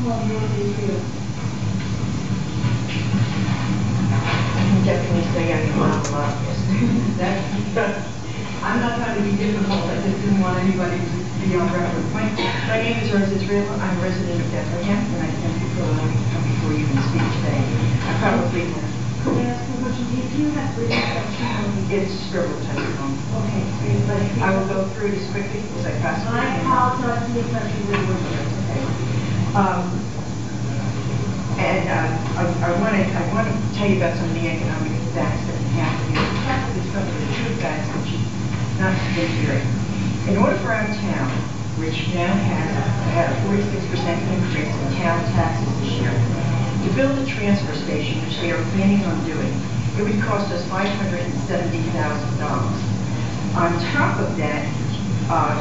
call your review. Definitely say I am not a lobbyist. I'm not trying to be difficult, I just didn't want anybody to be on record. My name is Richard Ubaldo. I'm a resident of Bethlehem, and I thank you for allowing me to come before you and speak today. I probably will. Could I ask a question? Do you have written testimony? It's scribbled testimony. Okay, great. But I will go through it as quickly as I possibly I can. apologize for the impression we were doing. Okay. I want to tell you about some of the economic facts that we have here. Probably some of the true facts that you not been hearing. In order for our town, which now has had a 46% increase in town taxes this year, to build a transfer station, which they are planning on doing, it would cost us $570,000. On top of that,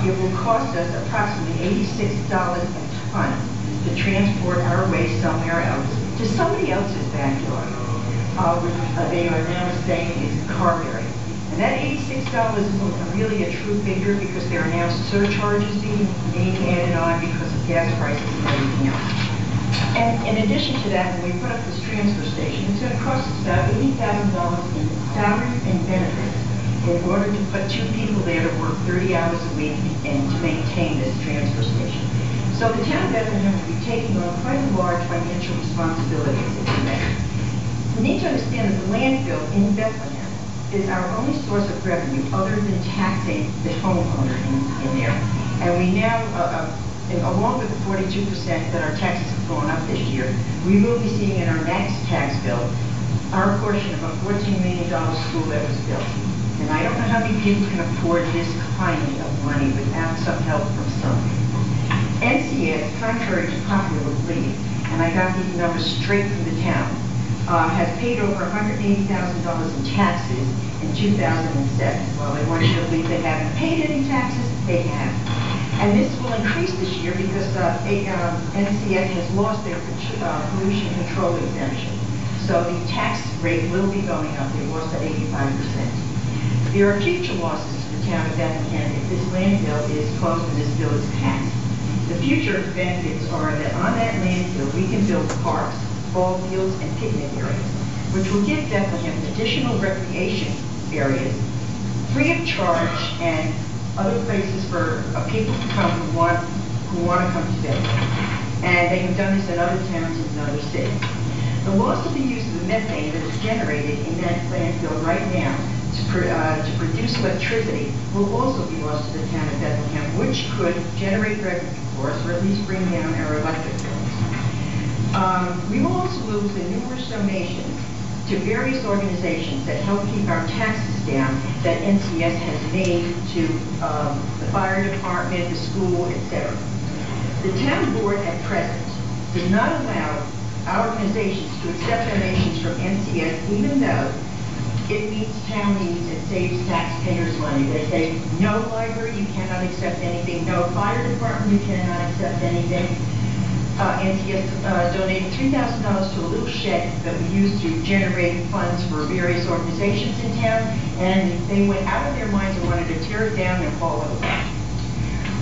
it will cost us approximately $86 a ton to transport our waste somewhere else, to somebody else's backyard, which they are now saying is Carberry. And that $86 isn't really a true figure because there are now surcharges being added on because of gas prices and everything else. And in addition to that, when we put up this transfer station, it's going to cost us about $80,000 in salaries and benefits in order to put 2 people there to work 30 hours a week and to maintain this transfer station. So the town of Bethlehem will be taking on quite a large financial responsibility as it's made. We need to understand that the landfill in Bethlehem is our only source of revenue other than taxing the homeowner in there. And we now, along with the 42% that our taxes have gone up this year, we will be seeing in our next tax bill our portion of a $14 million school that was built. And I don't know how many people can afford this kind of money without some help from somebody. NCS, contrary to popular belief, and I got these numbers straight from the town, has paid over $180,000 in taxes in 2007. Well, they want you to believe they haven't paid any taxes, they have. And this will increase this year because NCS has lost their pollution control exemption. So the tax rate will be going up. They lost at 85%. There are future losses to the town of Bethlehem if this landfill is closed and this bill is passed. The future benefits are that on that landfill we can build parks, ball fields, and picnic areas, which will give Bethlehem additional recreation areas free of charge and other places for people to come who want to come to Bethlehem. And they have done this in other towns and in other cities. The loss of the use of the methane that is generated in that landfill right now to produce electricity will also be lost to the town of Bethlehem, which could generate revenue for us, or at least bring down our electric bills. We will also lose the numerous donations to various organizations that help keep our taxes down that NCS has made to the fire department, the school, etc. The town board at present does not allow our organizations to accept donations from NCS, even though it meets town needs and saves taxpayers money. They say, no library, you cannot accept anything. No fire department, you cannot accept anything. NCS donated $3,000 to a little shed that we used to generate funds for various organizations in town, and they went out of their minds and wanted to tear it down and haul it away.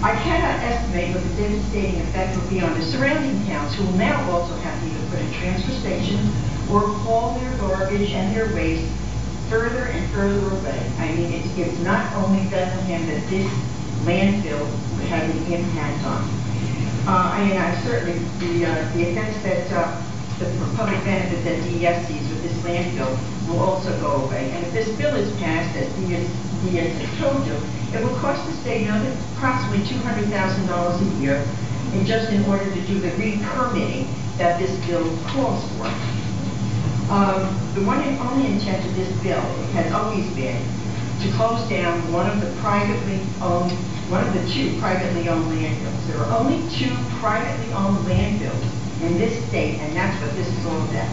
I cannot estimate what the devastating effect will be on the surrounding towns, who will now also have to either put in transfer stations or haul their garbage and their waste further and further away. I mean, it's not only Bethlehem that this landfill has an impact on. And certainly the effects that the public benefit that DES sees with this landfill will also go away. And if this bill is passed, as DES has told you, it will cost the state approximately $200,000 a year just in order to do the re-permitting that this bill calls for. The one and only intent of this bill has always been to close down one of the two privately owned landfills. There are only 2 privately owned landfills in this state, and that's what this is all about.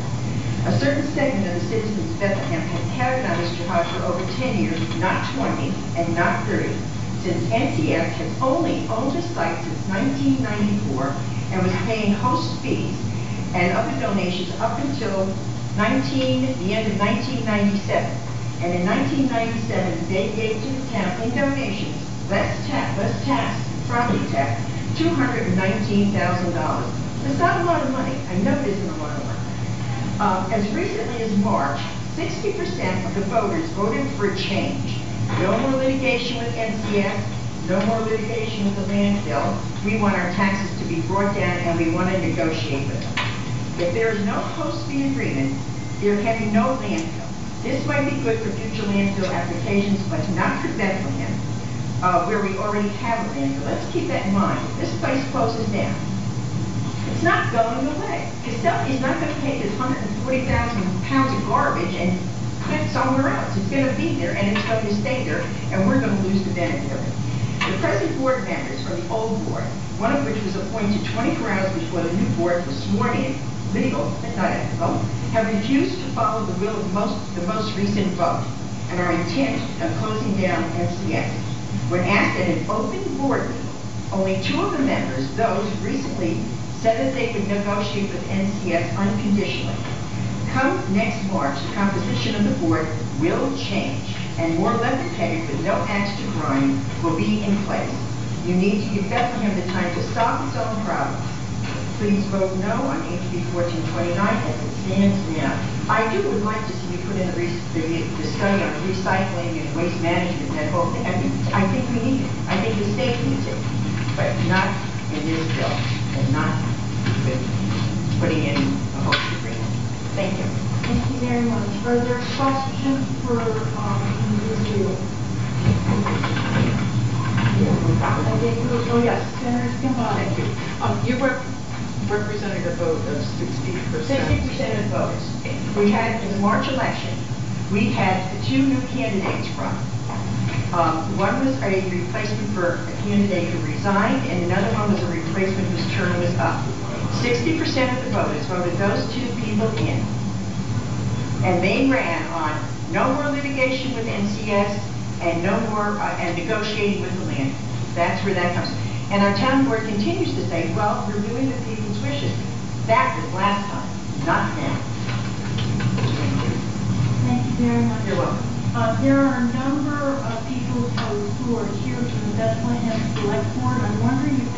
A certain segment of the citizens of Bethlehem has carried on this jihad for over 10 years, not 20, and not 30, since NCS has only owned the site since 1994 and was paying host fees and other donations up until the end of 1997. And in 1997, they gave to the town in donations, less tax, property tax, $219,000. It's not a lot of money. I know it isn't a lot of money. As recently as March, 60% of the voters voted for a change. No more litigation with NCS, no more litigation with the landfill. We want our taxes to be brought down and we want to negotiate with them. If there is no host fee agreement, there can be no landfill. This might be good for future landfill applications, but not for Bethlehem, where we already have a landfill. Let's keep that in mind. If this place closes down, it's not going away. Casella is not going to take this 140,000 pounds of garbage and put it somewhere else. It's going to be there, and it's going to stay there, and we're going to lose the benefit of it. The present board members from the old board, one of which was appointed 24 hours before the new board was sworn in, legal, but not ethical, have refused to follow the will of the most recent vote and are intent on closing down NCS. When asked at an open board meeting, only 2 of the members, those recently, said that they would negotiate with NCS unconditionally. Come next March, the composition of the board will change, and more level-headed with no axe to grind will be in place. You need to give Bethlehem the time to solve its own problems. Please vote no on HB 1429 as it stands now. I would like to see you put in the study on recycling and waste management, that whole thing. I think we need it. I think the state needs it, but not in this bill, and not with putting in a host agreement. Thank you. Thank you very much. Are there questions for Ms. Leo? Oh, yes, Senator Kimball. Thank you. You represented a vote of 60%. 60% of voters. We had, in the March election, we had 2 new candidates run. One was a replacement for a candidate who resigned, and another one was a replacement whose term was up. 60% of the voters voted those 2 people in. And they ran on no more litigation with NCS and no more and negotiating with the land. That's where that comes. And our town board continues to say, well, we're doing the people's wishes. That was last time, not now. Thank you very much. You're welcome. There are a number of people who are here to the Bethlehem Select Board. I'm wondering if they